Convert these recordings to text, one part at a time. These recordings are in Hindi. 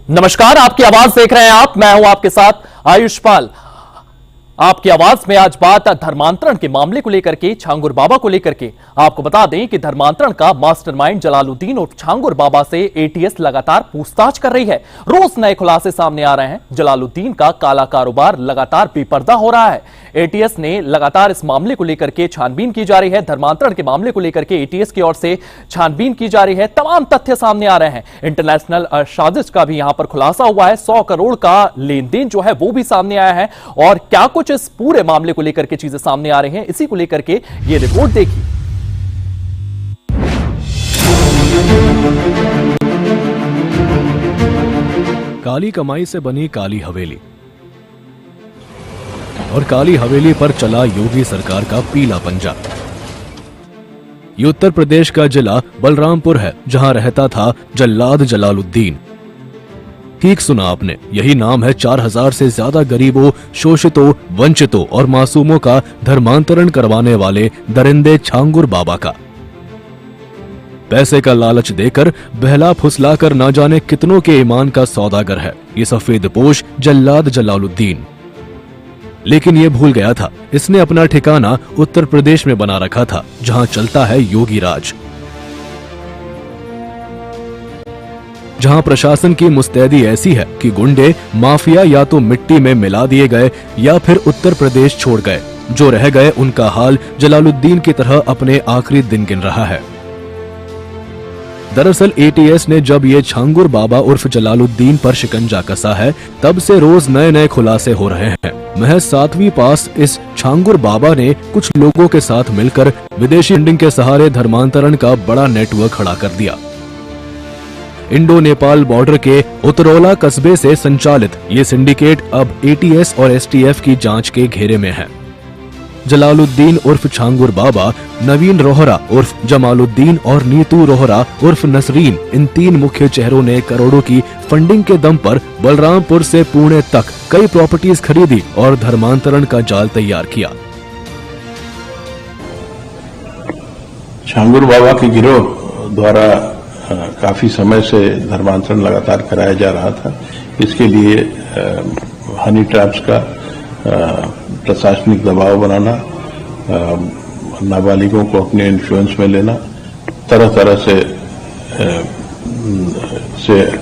नमस्कार, आपकी आवाज देख रहे हैं आप। मैं हूं आपके साथ आयुष्पाल। आपकी आवाज में आज बात धर्मांतरण के मामले को लेकर के, छांगुर बाबा को लेकर के। आपको बता दें कि धर्मांतरण का मास्टरमाइंड जलालुद्दीन और छांगुर बाबा से एटीएस लगातार पूछताछ कर रही है। रोज नए खुलासे सामने आ रहे हैं। जलालुद्दीन का काला कारोबार लगातार बेपर्दा हो रहा है। एटीएस ने लगातार इस मामले को लेकर के छानबीन की जा रही है। धर्मांतरण के मामले को लेकर के एटीएस की ओर से छानबीन की जा रही है। तमाम तथ्य सामने आ रहे हैं। इंटरनेशनल साजिश का भी यहां पर खुलासा हुआ है। 100 करोड़ का लेन देन जो है वो भी सामने आया है। और क्या कुछ इस पूरे मामले को लेकर के चीजें सामने आ रही हैं, इसी को लेकर के ये रिपोर्ट देखिए। काली कमाई से बनी काली हवेली और काली हवेली पर चला योगी सरकार का पीला पंजा। ये उत्तर प्रदेश का जिला बलरामपुर है, जहां रहता था जल्लाद जलालुद्दीन। ठीक सुना आपने, यही नाम है 4000 से ज्यादा गरीबों, शोषितों, वंचितों और मासूमों का धर्मांतरण करवाने वाले दरिंदे छांगुर बाबा का। पैसे का लालच देकर बहला फुसलाकर ना जाने कितनों के ईमान का सौदागर है ये सफेदपोश जल्लाद जलालुद्दीन। लेकिन ये भूल गया था, इसने अपना ठिकाना उत्तर प्रदेश में बना रखा था, जहां चलता है योगी राज, जहां प्रशासन की मुस्तैदी ऐसी है कि गुंडे माफिया या तो मिट्टी में मिला दिए गए या फिर उत्तर प्रदेश छोड़ गए। जो रह गए उनका हाल जलालुद्दीन की तरह अपने आखिरी दिन गिन रहा है। दरअसल एटीएस ने जब ये छांगुर बाबा उर्फ जलालुद्दीन पर शिकंजा कसा है, तब से रोज नए नए खुलासे हो रहे हैं। महज 7वीं पास इस छांगुर बाबा ने कुछ लोगों के साथ मिलकर विदेशी फंडिंग के सहारे धर्मांतरण का बड़ा नेटवर्क खड़ा कर दिया। इंडो नेपाल बॉर्डर के उतरौला कस्बे से संचालित ये सिंडिकेट अब एटीएस और एसटीएफ की जांच के घेरे में है। जलालुद्दीन उर्फ छांगुर बाबा, नवीन रोहरा उर्फ जमालुद्दीन और नीतू रोहरा उर्फ नसरीन, इन 3 मुख्य चेहरों ने करोड़ों की फंडिंग के दम पर बलरामपुर से पुणे तक कई प्रॉपर्टीज खरीदी और धर्मांतरण का जाल तैयार किया। छांगुर बाबा के गिरोह द्वारा काफी समय से धर्मांतरण लगातार कराया जा रहा था। इसके लिए हनी ट्रैप्स का प्रशासनिक दबाव बनाना, नाबालिगों को अपने इन्फ्लुएंस में लेना, तरह तरह से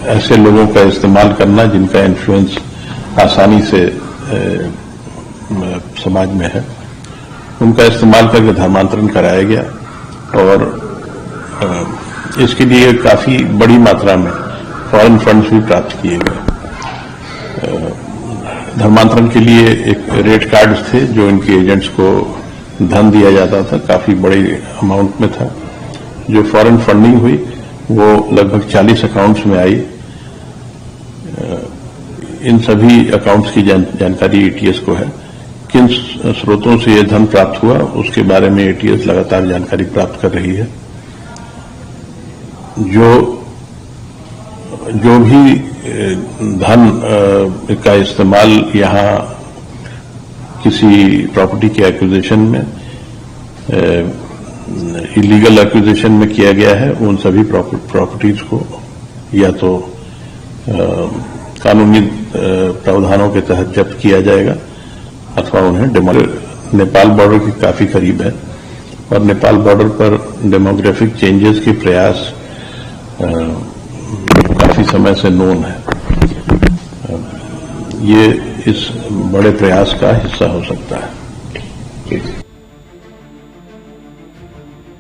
ऐसे लोगों का इस्तेमाल करना जिनका इन्फ्लुएंस आसानी से समाज में है, उनका इस्तेमाल करके धर्मांतरण कराया गया। और इसके लिए काफी बड़ी मात्रा में फॉरेन फंड्स भी प्राप्त किए गए। धर्मांतरण के लिए एक रेट कार्ड थे जो इनके एजेंट्स को धन दिया जाता था, काफी बड़ी अमाउंट में था। जो फॉरेन फंडिंग हुई वो लगभग 40 अकाउंट्स में आई। इन सभी अकाउंट्स की जानकारी एटीएस को है। किन स्रोतों से यह धन प्राप्त हुआ उसके बारे में एटीएस लगातार जानकारी प्राप्त कर रही है। जो भी धन का इस्तेमाल यहाँ किसी प्रॉपर्टी के एक्विजिशन में, इलीगल एक्विजिशन में किया गया है, उन सभी प्रॉपर्टीज को या तो कानूनी प्रावधानों के तहत जब्त किया जाएगा अथवा उन्हें नेपाल बॉर्डर के काफी करीब है और नेपाल बॉर्डर पर डेमोग्राफिक चेंजेस के प्रयास काफी समय से नोन है। ये इस बड़े प्रयास का हिस्सा हो सकता है।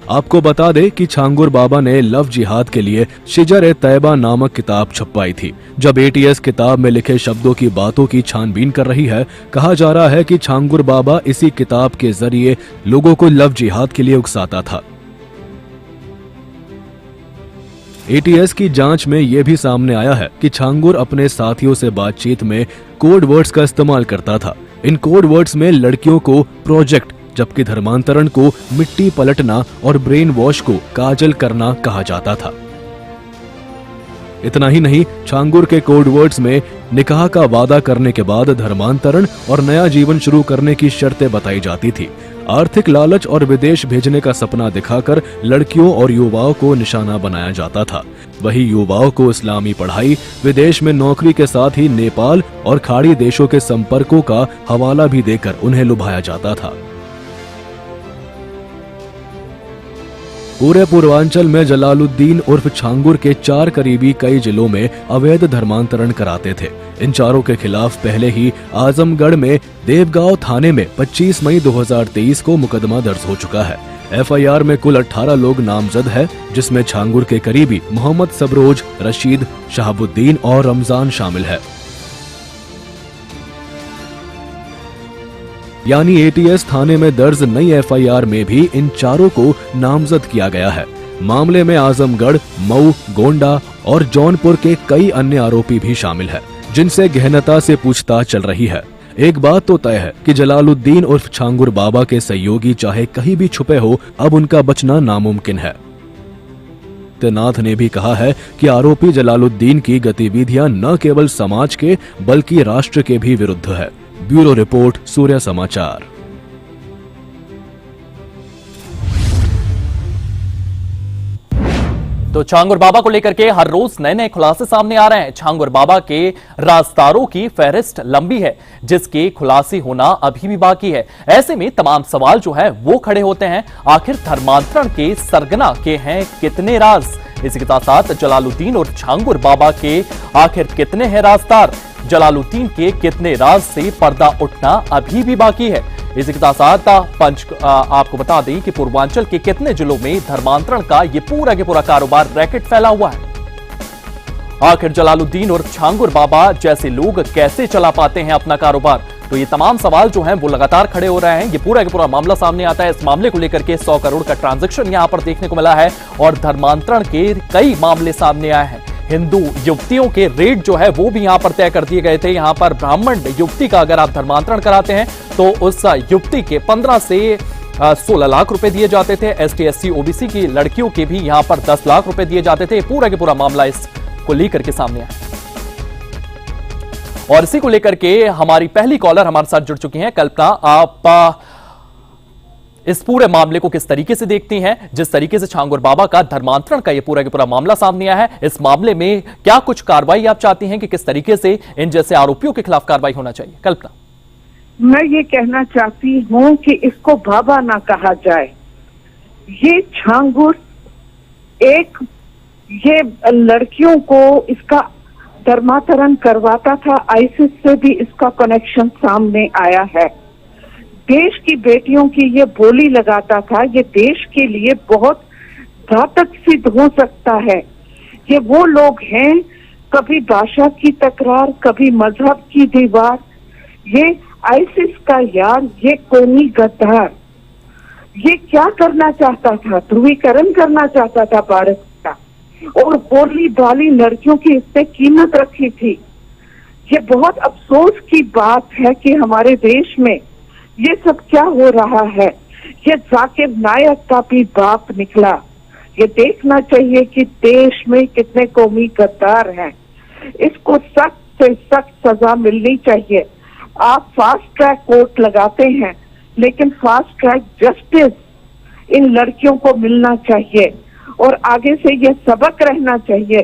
आपको बता दें कि छांगुर बाबा ने लव जिहाद के लिए शिजर-ए-तैयबा नामक किताब छपवाई थी। जब एटीएस किताब में लिखे शब्दों की बातों की छानबीन कर रही है, कहा जा रहा है कि छांगुर बाबा इसी किताब के जरिए लोगों को लव जिहाद के लिए उकसाता था। एटीएस की जांच में यह भी सामने आया है कि छांगुर अपने साथियों से बातचीत में कोड वर्ड्स का इस्तेमाल करता था। इन कोड वर्ड्स में लड़कियों को प्रोजेक्ट, जबकि धर्मांतरण को मिट्टी पलटना और ब्रेन वॉश को काजल करना कहा जाता था। इतना ही नहीं, छांगुर के कोड वर्ड्स में निकाह का वादा करने के बाद धर्मांतरण और नया जीवन शुरू करने की शर्तें बताई जाती थी। आर्थिक लालच और विदेश भेजने का सपना दिखाकर लड़कियों और युवाओं को निशाना बनाया जाता था। वही युवाओं को इस्लामी पढ़ाई, विदेश में नौकरी के साथ ही नेपाल और खाड़ी देशों के संपर्कों का हवाला भी देकर उन्हें लुभाया जाता था। पूरे पूर्वांचल में जलालुद्दीन उर्फ छांगुर के 4 करीबी कई जिलों में अवैध धर्मांतरण कराते थे। इन चारों के खिलाफ पहले ही आजमगढ़ में देवगांव थाने में 25 मई 2023 को मुकदमा दर्ज हो चुका है। एफआईआर में कुल 18 लोग नामजद है, जिसमें छांगुर के करीबी मोहम्मद सबरोज, रशीद, शहाबुद्दीन और रमजान शामिल है। यानी एटीएस थाने में दर्ज नई एफआईआर में भी इन चारों को नामजद किया गया है। मामले में आजमगढ़, मऊ, गोंडा और जौनपुर के कई अन्य आरोपी भी शामिल है, जिनसे गहनता से पूछताछ चल रही है। एक बात तो तय है कि जलालुद्दीन उर्फ छांगुर बाबा के सहयोगी चाहे कहीं भी छुपे हो, अब उनका बचना नामुमकिन है। नाथ ने भी कहा है कि आरोपी जलालुद्दीन की गतिविधियां न केवल समाज के बल्कि राष्ट्र के भी विरुद्ध है। ब्यूरो रिपोर्ट, सूर्य समाचार। तो छांगुर बाबा को लेकर के हर रोज नए नए खुलासे सामने आ रहे हैं। छांगुर बाबा के राजदारों की फहरिस्त लंबी है, जिसके खुलासे होना अभी भी बाकी है। ऐसे में तमाम सवाल जो है वो खड़े होते हैं, आखिर धर्मांतरण के सरगना के हैं कितने राज? इसी के साथ साथ जलालुद्दीन और छांगुर बाबा के आखिर कितने हैं राजदार? जलालुद्दीन के कितने राज से पर्दा उठना अभी भी बाकी है। इसी के साथ साथ आपको बता दें कि पूर्वांचल के कितने जिलों में धर्मांतरण का ये पूरा के पूरा कारोबार रैकेट फैला हुआ है। आखिर जलालुद्दीन और छांगुर बाबा जैसे लोग कैसे चला पाते हैं अपना कारोबार? तो ये तमाम सवाल जो हैं वो लगातार खड़े हो रहे हैं। ये पूरा का पूरा मामला सामने आता है। इस मामले को लेकर के 100 करोड़ का ट्रांजैक्शन यहां पर देखने को मिला है और धर्मांतरण के कई मामले सामने आए हैं। हिंदू युवतियों के रेट जो है वो भी यहां पर तय कर दिए गए थे। यहां पर ब्राह्मण युवती का अगर आप धर्मांतरण कराते हैं तो उस युवती के 15 से 16 लाख रुपए दिए जाते थे। एसटी एससी ओबीसी की लड़कियों के भी यहां पर 10 लाख रुपए दिए जाते थे। पूरा के पूरा मामला इसको लेकर के सामने आया और इसी को लेकर के हमारी पहली कॉलर हमारे साथ जुड़ चुकी हैं। कल्पना, आप इस पूरे मामले को किस तरीके से देखती हैं? जिस तरीके से छांगुर बाबा का धर्मांतरण का ये पूरा के पूरा मामला सामने आया है, इस मामले में क्या कुछ कार्रवाई आप चाहती हैं कि किस तरीके से इन जैसे आरोपियों के खिलाफ कार्रवाई होना चाहिए? कल्पना, मैं ये कहना चाहती हूँ कि इसको बाबा ना कहा जाए। ये छांगुर ये लड़कियों को इसका धर्मांतरण करवाता था। आईसिस से भी इसका कनेक्शन सामने आया है। देश की बेटियों की ये बोली लगाता था। ये देश के लिए बहुत घातक सिद्ध हो सकता है। ये वो लोग हैं, कभी भाषा की तकरार, कभी मजहब की दीवार। ये आईसिस का यार, ये कौमी गद्दार, ये क्या करना चाहता था? ध्रुवीकरण करना चाहता था भारत का, और बोली भाली लड़कियों की इससे कीमत रखी थी। ये बहुत अफसोस की बात है कि हमारे देश में ये सब क्या हो रहा है। ये जाकिर नायक का भी बाप निकला। ये देखना चाहिए कि देश में कितने कौमी गद्दार हैं। इसको सख्त से सख्त सजा मिलनी चाहिए। आप फास्ट ट्रैक कोर्ट लगाते हैं, लेकिन फास्ट ट्रैक जस्टिस इन लड़कियों को मिलना चाहिए और आगे से ये सबक रहना चाहिए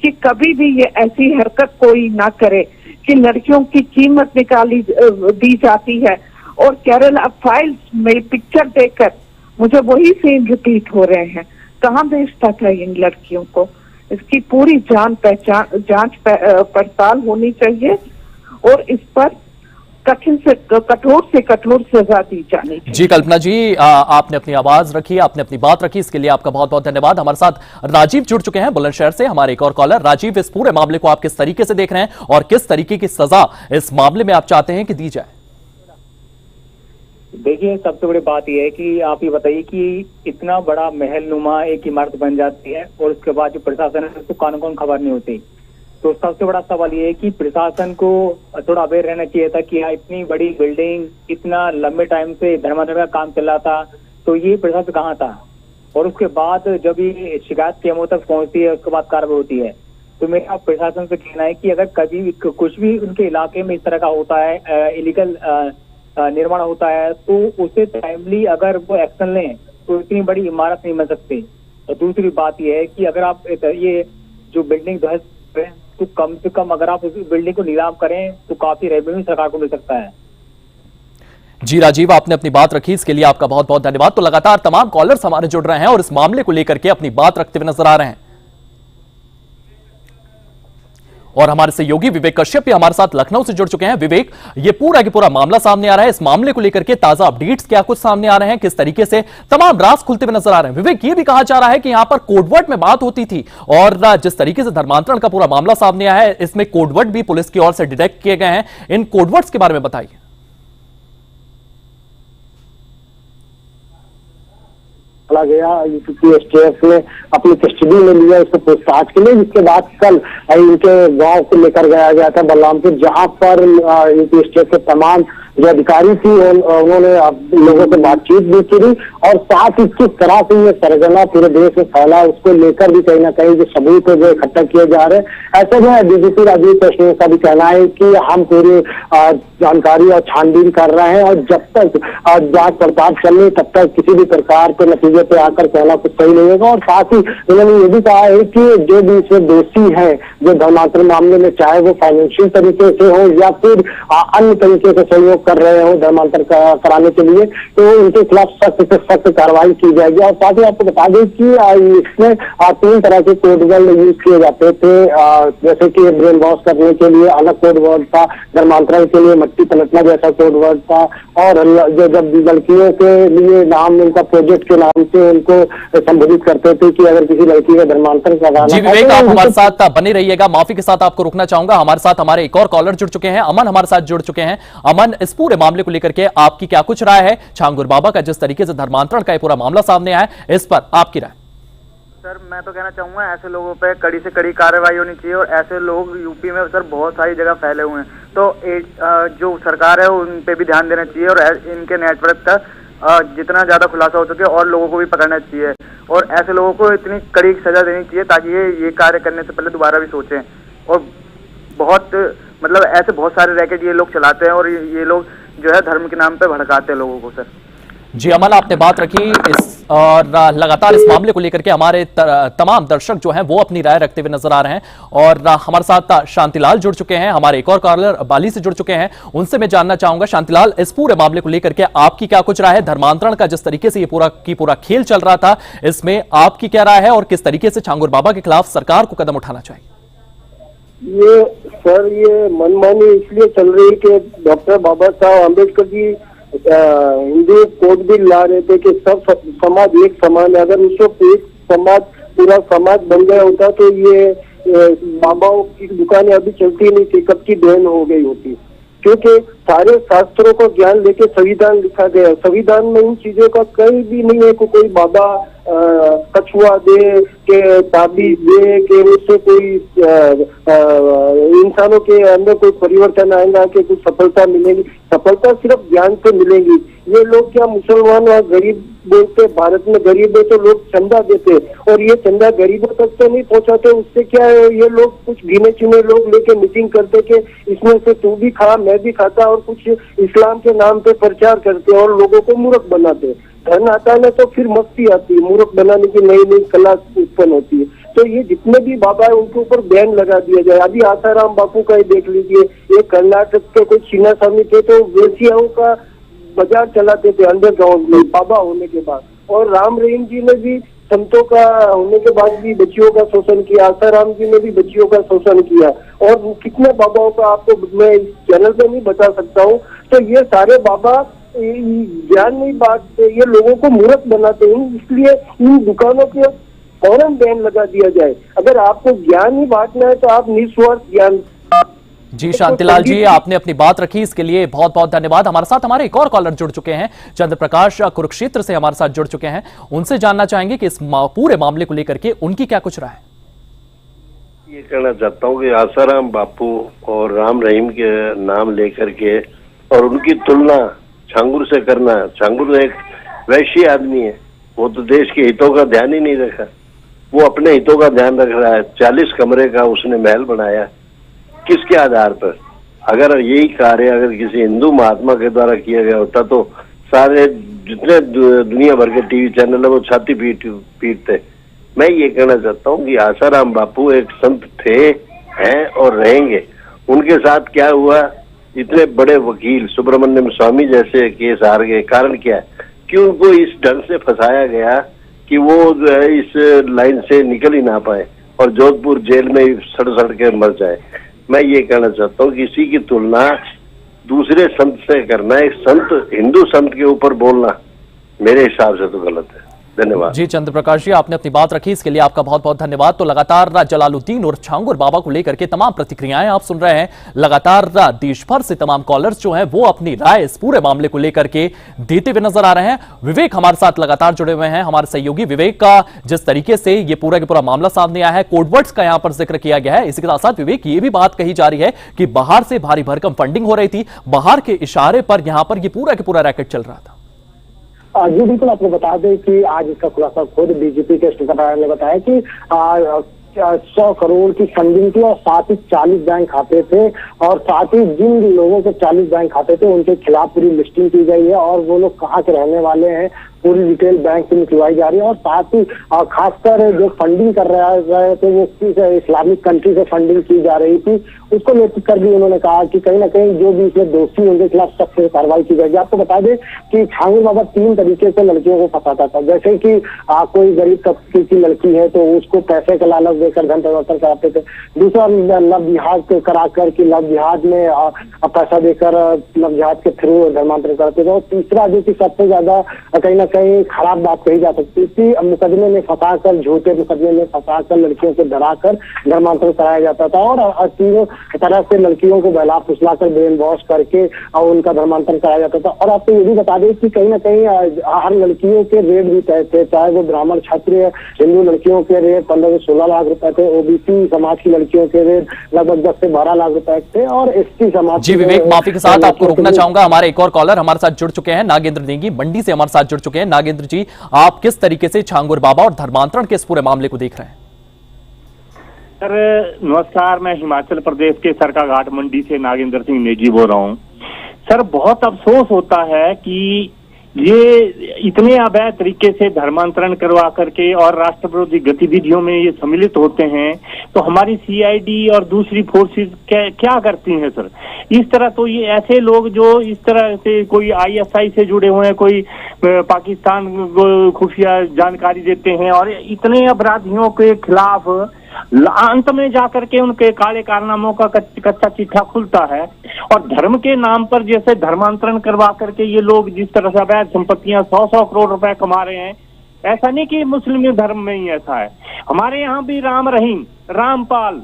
कि कभी भी ये ऐसी हरकत कोई ना करे कि लड़कियों की कीमत निकाली दी जाती है। और केरला फाइल्स में पिक्चर देखकर मुझे वही सीन रिपीट हो रहे हैं। कहाँ भेजता था इन लड़कियों को? इसकी पूरी जांच पड़ताल होनी चाहिए और इस पर कठोर से कठोर सजा दी जानी चाहिए। जी कल्पना जी, आपने अपनी आवाज रखी, आपने अपनी बात रखी, इसके लिए आपका बहुत बहुत धन्यवाद। हमारे साथ राजीव जुड़ चुके हैं बुलंदशहर से, हमारे एक और कॉलर। राजीव, इस पूरे मामले को आप किस तरीके से देख रहे हैं और किस तरीके की सजा इस मामले में आप चाहते हैं कि दी जाए? देखिए, सबसे बड़ी बात यह है कि आप ये बताइए कि इतना बड़ा महल नुमा एक इमारत बन जाती है और उसके बाद जो प्रशासन है उसको कानून खबर नहीं होती। तो सबसे बड़ा सवाल ये है कि प्रशासन को थोड़ा अवेयर रहना चाहिए था कि इतनी बड़ी बिल्डिंग, इतना लंबे टाइम से धर्मांतरण का काम चल रहा था, तो ये प्रशासन कहाँ था? और उसके बाद जब ये शिकायत पीएमओ तक पहुंचती है, उसके बाद कार्रवाई होती है। तो मेरा प्रशासन से कहना है कि अगर कभी कुछ भी उनके इलाके में इस तरह का होता है, इलीगल निर्माण होता है तो उसे टाइमली अगर वो एक्शन लें तो इतनी बड़ी इमारत नहीं बन सकती। और दूसरी बात यह है कि अगर आप ये जो बिल्डिंग ध्वस्त करें तो कम से कम अगर आप उस बिल्डिंग को नीलाम करें तो काफी रेवेन्यू सरकार को मिल सकता है। जी राजीव, आपने अपनी बात रखी, इसके लिए आपका बहुत बहुत धन्यवाद। तो लगातार तमाम कॉलर्स हमारे जुड़ रहे हैं और इस मामले को लेकर के अपनी बात रखते हुए नजर आ रहे हैं। और हमारे सहयोगी विवेक कश्यप भी हमारे साथ लखनऊ से जुड़ चुके हैं। विवेक, ये पूरा की पूरा मामला सामने आ रहा है, इस मामले को लेकर के ताजा अपडेट्स क्या कुछ सामने आ रहे हैं, किस तरीके से तमाम राज खुलते हुए नजर आ रहे हैं? विवेक, ये भी कहा जा रहा है कि यहां पर कोडवर्ड में बात होती थी और जिस तरीके से धर्मांतरण का पूरा मामला सामने आया है, इसमें कोडवर्ड भी पुलिस की ओर से डिटेक्ट किए गए हैं। इन कोडवर्ड्स के बारे में बताइए। गया यूपी एसटीएफ ने अपनी कस्टडी में लिया इसको पूछताछ के लिए, जिसके बाद कल इनके गांव को लेकर गया था बलरामपुर, जहां पर यूपी एसटीएफ के तमाम जो अधिकारी थी उन्होंने लोगों से बातचीत भी की और साथ ही किस तरह से ये सरगना पूरे देश में फैला उसको लेकर भी कहीं ना कहीं जो सबूत है जो इकट्ठा किए जा रहे हैं। ऐसे में डीजीपी राजीव कश्यप का भी कहना है कि हम पूरी जानकारी और छानबीन कर रहे हैं और जब तक जांच पड़ताल चल रही तब तक किसी भी प्रकार के नतीजे पे आकर कहना कुछ सही नहीं होगा। और साथ ही उन्होंने ये भी कहा है कि जो भी इसमें दोषी है जो धर्मांतरण मामले में, चाहे वो फाइनेंशियल तरीके से हो या फिर अन्य तरीके से सहयोग कर रहे हो धर्मांतर कराने के लिए, तो उनके खिलाफ सख्त से सख्त कार्रवाई की जाएगी। और साथ ही आपको बता दें कि इसमें 3 तरह के कोडवर्ड यूज किए जाते थे, जैसे कि ब्रेन वॉश करने के लिए अलग कोडवर्ड था, धर्मांतरण के लिए मट्टी पलटना जैसा कोडवर्ड था, और जो जब लड़कियों के लिए नाम उनका प्रोजेक्ट के नाम से उनको संबोधित करते थे कि अगर किसी लड़की का धर्मांतरण कराना। जी विवेक, आप हमारे साथ बने रहिएगा। माफी के साथ आपको रुकना चाहूंगा। हमारे साथ हमारे एक और कॉलर जुड़ चुके हैं, अमन हमारे साथ जुड़ चुके हैं। अमन, इस पूरे मामले को लेकर के आपकी क्या कुछ राय है? छांगुर बाबा का जिस तरीके से धर्मांतरण का पूरा मामला सामने आया है, इस पर आपकी राय? सर, मैं तो कहना चाहूंगा ऐसे लोगों पे कड़ी से कड़ी कार्रवाई होनी चाहिए और ऐसे लोग यूपी में सर बहुत सारी जगह फैले हुए हैं, तो जो सरकार है उन पे भी ध्यान देना चाहिए और इनके नेटवर्क का जितना ज्यादा खुलासा हो सके और लोगों को भी पकड़ना चाहिए और ऐसे लोगों को इतनी कड़ी सजा देनी चाहिए ताकि ये कार्य करने से पहले दोबारा भी सोचें। और बहुत मतलब ऐसे बहुत सारे रैकेट ये लोग चलाते हैं और ये लोग जो है धर्म के नाम पे भड़काते हैं लोगों को। सर जी अमन, आपने बात रखी और लगातार इस मामले को लेकर के हमारे तमाम दर्शक जो हैं वो अपनी राय रखते हुए नजर आ रहे हैं और हमारे साथ शांतिलाल जुड़ चुके हैं, हमारे एक और कॉलर बाली से जुड़ चुके हैं, उनसे मैं जानना चाहूंगा। शांतिलाल, इस पूरे मामले को लेकर के आपकी क्या कुछ राय है? धर्मांतरण का जिस तरीके से ये पूरा खेल चल रहा था, इसमें आपकी क्या राय है और किस तरीके से छांगुर बाबा के खिलाफ सरकार को कदम उठाना चाहिए? ये मनमानी इसलिए चल रही है कि डॉक्टर बाबा साहब अम्बेडकर जी हिंदू कोड बिल ला रहे थे कि सब समाज एक समान है। अगर उसको एक समाज पूरा समाज बन गया होता तो ये बाबाओं की दुकानें अभी चलती नहीं थी, कब की बैन हो गई होती, क्योंकि सारे शास्त्रों को ज्ञान लेके संविधान लिखा गया। संविधान में इन चीजों का कहीं भी नहीं है कि कोई बाबा कछुआ दे के ताबीज दे के उससे कोई इंसानों के अंदर कोई परिवर्तन आएगा कि कुछ सफलता मिलेगी। सफलता सिर्फ ज्ञान से मिलेगी। ये लोग क्या मुसलमान और गरीब बोलते, भारत में गरीब है तो लोग चंदा देते और ये चंदा गरीबों तक तो नहीं पहुंचाते। उससे क्या है, ये लोग कुछ गिने चुने लोग लेके मीटिंग करते कि इसमें से तू भी खा मैं भी खाता और कुछ इस्लाम के नाम पे प्रचार करते और लोगों को मूर्ख बनाते। धन आता है तो फिर मस्ती आती है, मूर्ख बनाने की नई नई कला उत्पन्न होती है। तो ये जितने भी बाबा है उनके ऊपर बैन लगा दिया जाए। अभी आसाराम बापू का ही देख लीजिए, ये कर्नाटक के कोई चीना स्वामी थे तो वेश्याओं का बाजार चलाते थे अंडरग्राउंड में बाबा होने के बाद। और राम रहीम जी ने भी संतों का होने के बाद भी बच्चियों का शोषण किया, आसाराम जी ने भी बच्चियों का शोषण किया और कितने बाबाओं का आपको मैं इस चैनल पे नहीं बता सकता हूँ। तो ये सारे बाबा ज्ञान नहीं बांटते, ये लोगों को मूर्ख बनाते हैं। इसलिए इन दुकानों के फौरन बैन लगा दिया जाए। अगर आपको ज्ञान ही बांटना है तो आप निस्वार्थ ज्ञान। जी शांतिलाल जी, आपने अपनी बात रखी, इसके लिए बहुत बहुत धन्यवाद। हमारे साथ हमारे एक और कॉलर जुड़ चुके हैं, चंद्र प्रकाश कुरुक्षेत्र से हमारे साथ जुड़ चुके हैं, उनसे जानना चाहेंगे कि इस पूरे मामले को लेकर के उनकी क्या कुछ राय है। ये कहना चाहता हूँ कि आसाराम बापू और राम रहीम के नाम लेकर के और उनकी तुलना छांगुर से करना, छांगुर एक वैश्य आदमी है, वो तो देश के हितों का ध्यान ही नहीं रखा, वो अपने हितों का ध्यान रख रहा है। 40 कमरे का उसने महल बनाया, किसके आधार पर? अगर यही कार्य अगर किसी हिंदू महात्मा के द्वारा किया गया होता तो सारे जितने दुनिया भर के टीवी चैनल है वो छाती पीटते। मैं ये कहना चाहता हूँ कि आसाराम बापू एक संत थे, हैं और रहेंगे। उनके साथ क्या हुआ, इतने बड़े वकील सुब्रमण्यम स्वामी जैसे केस हार गए। कारण क्या है कि उनको इस ढंग से फंसाया गया कि वो जो है इस लाइन से निकल ही ना पाए और जोधपुर जेल में सड़ सड़ के मर जाए। मैं ये कहना चाहता हूँ कि इसी की तुलना दूसरे संत से करना, एक संत हिंदू संत के ऊपर बोलना मेरे हिसाब से तो गलत है। धन्यवाद। जी चंद्र प्रकाश जी, आपने अपनी बात रखी, इसके लिए आपका बहुत बहुत धन्यवाद। तो लगातार जलालुद्दीन और छांगुर बाबा को लेकर के तमाम प्रतिक्रियाएं आप सुन रहे हैं। लगातार देश भर से तमाम कॉलर्स जो हैं वो अपनी राय इस पूरे मामले को लेकर के देते हुए नजर आ रहे हैं। विवेक हमारे साथ लगातार जुड़े हुए हैं, हमारे सहयोगी। विवेक का जिस तरीके से ये पूरा का पूरा मामला सामने आया है, कोडवर्ड्स का यहां पर जिक्र किया गया है, इसी के साथ साथ विवेक ये भी बात कही जा रही है कि बाहर से भारी भरकम फंडिंग हो रही थी, बाहर के इशारे पर यहां पर ये पूरा का पूरा रैकेट चल रहा था। जी बिल्कुल, आपको बता दें कि आज इसका खुलासा खुद डीजीपी के स्टेटमेंट ने बताया कि 100 करोड़ की फंडिंग थी और साथ ही 40 बैंक खाते थे और साथ ही जिन लोगों के 40 बैंक खाते थे उनके खिलाफ पूरी लिस्टिंग की गई है और वो लोग कहाँ के रहने वाले हैं पूरी डिटेल बैंक से निकलवाई जा रही है। और साथ ही खासकर जो फंडिंग कर रहे थे वो किस इस्लामिक कंट्री से फंडिंग की जा रही थी उसको लेकर भी उन्होंने कहा कि कहीं ना कहीं जो भी इसमें दोषी उनके खिलाफ सख्त कार्रवाई की जाएगी। आपको बता दें कि छांगुर बाबा 3 तरीके से लड़कियों को फंसाता था। जैसे कि कोई गरीब तबके की लड़की है तो उसको पैसे का लालच देकर धन परिवर्तन कराते थे। दूसरा लव जिहाद कराकर कि लव जिहाद में पैसा देकर लव जिहाद के थ्रू धर्मांतरण करते थे। और तीसरा जो कि सबसे ज्यादा कहीं ना कहीं खराब बात कही जा सकती थी, मुकदमे में फंसाकर, झूठे मुकदमे में फंसाकर लड़कियों को डराकर धर्मांतरण कराया जाता था और तीनों तरह से लड़कियों को बहला फुसलाकर ब्रेन वॉश करके और उनका धर्मांतरण कराया जाता था। और आपको ये भी बता दें कि कहीं ना कहीं हर लड़कियों के रेट भी तय थे, चाहे वो ब्राह्मण क्षत्रिय हिंदू लड़कियों के रेट 15 से 16 लाख रुपए थे, ओबीसी समाज की लड़कियों के रेट लगभग 10 से 12 लाख रुपए थे और एसटी समाज। जी विवेक, माफी के साथ आपको रोकना चाहूंगा, हमारे एक और कॉलर हमारे साथ जुड़ चुके हैं, नागेंद्र नेगी मंडी से हमारे साथ जुड़ चुके हैं। नागेंद्र जी, आप किस तरीके से छांगुर बाबा और धर्मांतरण के इस पूरे मामले को देख रहे हैं? सर नमस्कार, मैं हिमाचल प्रदेश के सरकाघाट मंडी से नागेंद्र सिंह नेगी बोल रहा हूँ। सर बहुत अफसोस होता है कि ये इतने अवैध तरीके से धर्मांतरण करवा करके और राष्ट्र विरोधी गतिविधियों में ये सम्मिलित होते हैं तो हमारी सीआईडी और दूसरी फोर्सेस क्या करती हैं सर? इस तरह तो ये ऐसे लोग जो इस तरह से कोई आईएसआई से जुड़े हुए हैं, कोई पाकिस्तान को खुफिया जानकारी देते हैं और इतने अपराधियों के खिलाफ अंत में जाकर के उनके काले कारनामों का कच्चा चिट्ठा खुलता है। और धर्म के नाम पर जैसे धर्मांतरण करवा करके ये लोग जिस तरह से अवैध संपत्तियां 100-100 करोड़ रुपए कमा रहे हैं, ऐसा नहीं कि मुस्लिम धर्म में ही ऐसा है, हमारे यहाँ भी राम रहीम, रामपाल,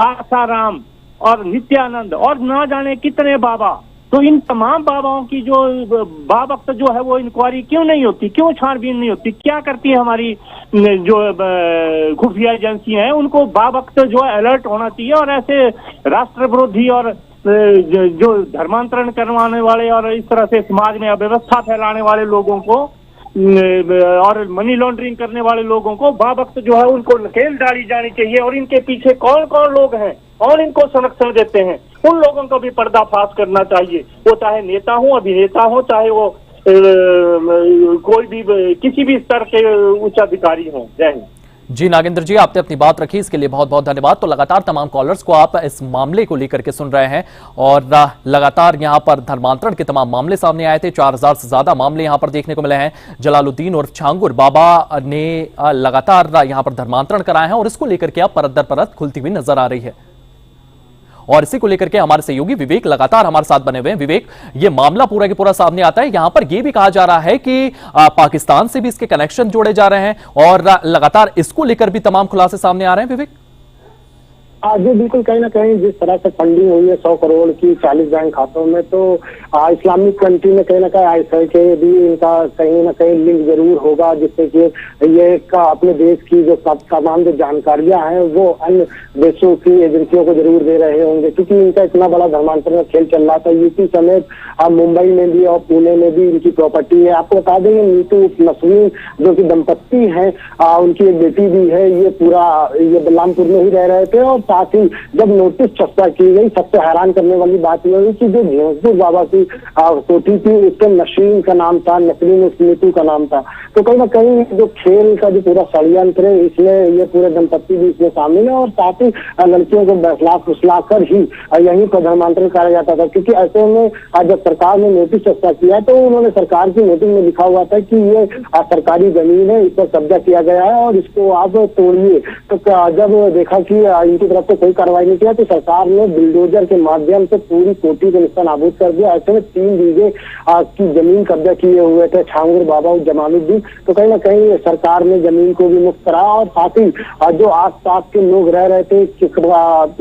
आसाराम और नित्यानंद और ना जाने कितने बाबा, तो इन तमाम बाबाओं की जो बावक्त जो है वो इंक्वायरी क्यों नहीं होती, क्यों छानबीन नहीं होती? क्या करती है हमारी जो खुफिया एजेंसी हैं? उनको बावक्त जो है अलर्ट होना चाहिए और ऐसे राष्ट्र विरोधी और जो धर्मांतरण करवाने वाले और इस तरह से समाज में अव्यवस्था फैलाने वाले लोगों को और मनी लॉन्ड्रिंग करने वाले लोगों को बावक्त जो है उनको नकेल डाली जानी चाहिए। और इनके पीछे कौन कौन लोग हैं और इनको संरक्षण देते हैं, उन लोगों को भी पर्दाफाश करना चाहिए। वो चाहे नेता हो, अभिनेता हो, चाहे वो कोई भी किसी भी स्तर के उच्च अधिकारी हो। जय हिंद। जी नागेंद्र जी, आपने अपनी बात रखी, इसके लिए बहुत बहुत धन्यवाद। तो लगातार तमाम कॉलर्स को आप इस मामले को लेकर के सुन रहे हैं और लगातार यहां पर धर्मांतरण के तमाम मामले सामने आए थे। 4000 से ज्यादा मामले यहां पर देखने को मिले हैं। जलालुद्दीन और छांगुर बाबा ने लगातार यहां पर धर्मांतरण कराए हैं और इसको लेकर के अब परत दर परत खुलती हुई नजर आ रही है। और इसी को लेकर के हमारे सहयोगी विवेक लगातार हमारे साथ बने हुए हैं। विवेक, ये मामला पूरा के पूरा सामने आता है, यहां पर यह भी कहा जा रहा है कि पाकिस्तान से भी इसके कनेक्शन जोड़े जा रहे हैं और लगातार इसको लेकर भी तमाम खुलासे सामने आ रहे हैं। विवेक जी बिल्कुल, कहीं ना कहीं जिस तरह से फंडिंग हुई है 100 करोड़ की 40 बैंक खातों में, तो इस्लामिक कंट्री में कहीं ना कहीं आईएसआई के भी इनका कहीं ना कहीं लिंक जरूर होगा, जिससे कि ये अपने देश की जो तमाम जो जानकारियां हैं वो अन्य देशों की एजेंसियों को जरूर दे रहे होंगे, क्योंकि इनका इतना बड़ा धर्मांतरण का खेल चल रहा था। यूपी समेत मुंबई में भी और पुणे में भी इनकी प्रॉपर्टी है। आपको बता दें नीतू नसरीन जो की दंपत्ति है, उनकी एक बेटी भी है, ये बलरामपुर में ही रह रहे थे और साथ ही जब नोटिस चर्चा की गई, सबसे हैरान करने वाली बात यह हुई कि जो झांगुर बाबा की कोठी थी उसके नशीन का नाम था, नसरीन स्मृति का नाम था। तो कहीं ना कहीं जो खेल का जो पूरा षड्यंत्र है इसमें ये पूरे दंपत्ति भी इसमें शामिल है और साथ ही लड़कियों को बहला फुसला कर ही यहीं पर धर्मांतरण करा जाता था। क्योंकि ऐसे में जब सरकार ने नोटिस चर्चा किया तो उन्होंने सरकार की नोटिस में लिखा हुआ था कि ये सरकारी जमीन है, इस पर कब्जा किया गया है और इसको आप तोड़िए। तो जब देखा कि इनकी तरफ से कोई कार्रवाई नहीं किया तो सरकार ने बुलडोजर के माध्यम से पूरी कोठी को निस्तान नाबूद कर दिया। ऐसे में 3 बीघे की जमीन कब्जा किए हुए थे छांगुर बाबा और जमालुद्दीन। तो कहीं ना कहीं सरकार ने जमीन को भी मुक्त करा और साथ ही जो आस-पास के लोग रह रहे थे,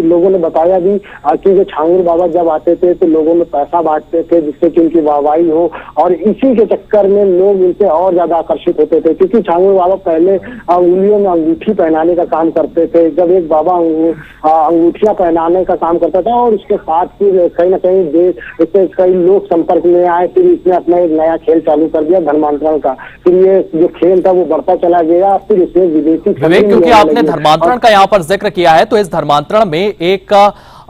लोगों ने बताया भी कि जो छांगुर बाबा जब आते थे तो लोगों में पैसा बांटते थे जिससे कि उनकी वाहवाही हो और इसी के चक्कर में लोग इनसे और ज्यादा आकर्षित होते थे। क्योंकि छांगुर बाबा पहले उंगलियों में अंगूठी पहनाने का काम करते थे। जब एक बाबा अंगूठियां पहनाने का काम करता था और उसके साथ फिर कहीं ना कहीं इससे कई लोग संपर्क में आए, फिर इसने अपना एक नया खेल चालू कर दिया धर्मांतरण का। फिर ये जो खेल था वो बढ़ता चला गया। फिर इसमें विदेशी विवेक, क्योंकि आपने धर्मांतरण का यहाँ पर जिक्र किया है तो इस धर्मांतरण में एक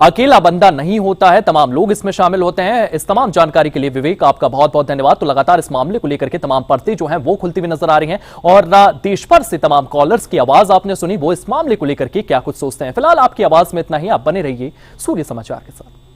अकेला बंदा नहीं होता है, तमाम लोग इसमें शामिल होते हैं। इस तमाम जानकारी के लिए विवेक आपका बहुत बहुत धन्यवाद। तो लगातार इस मामले को लेकर के तमाम पर्दे जो हैं वो खुलती हुई नजर आ रही हैं और देश भर से तमाम कॉलर्स की आवाज आपने सुनी, वो इस मामले को लेकर के क्या कुछ सोचते हैं। फिलहाल आपकी आवाज में इतना ही, आप बने रहिए सूर्य समाचार के साथ।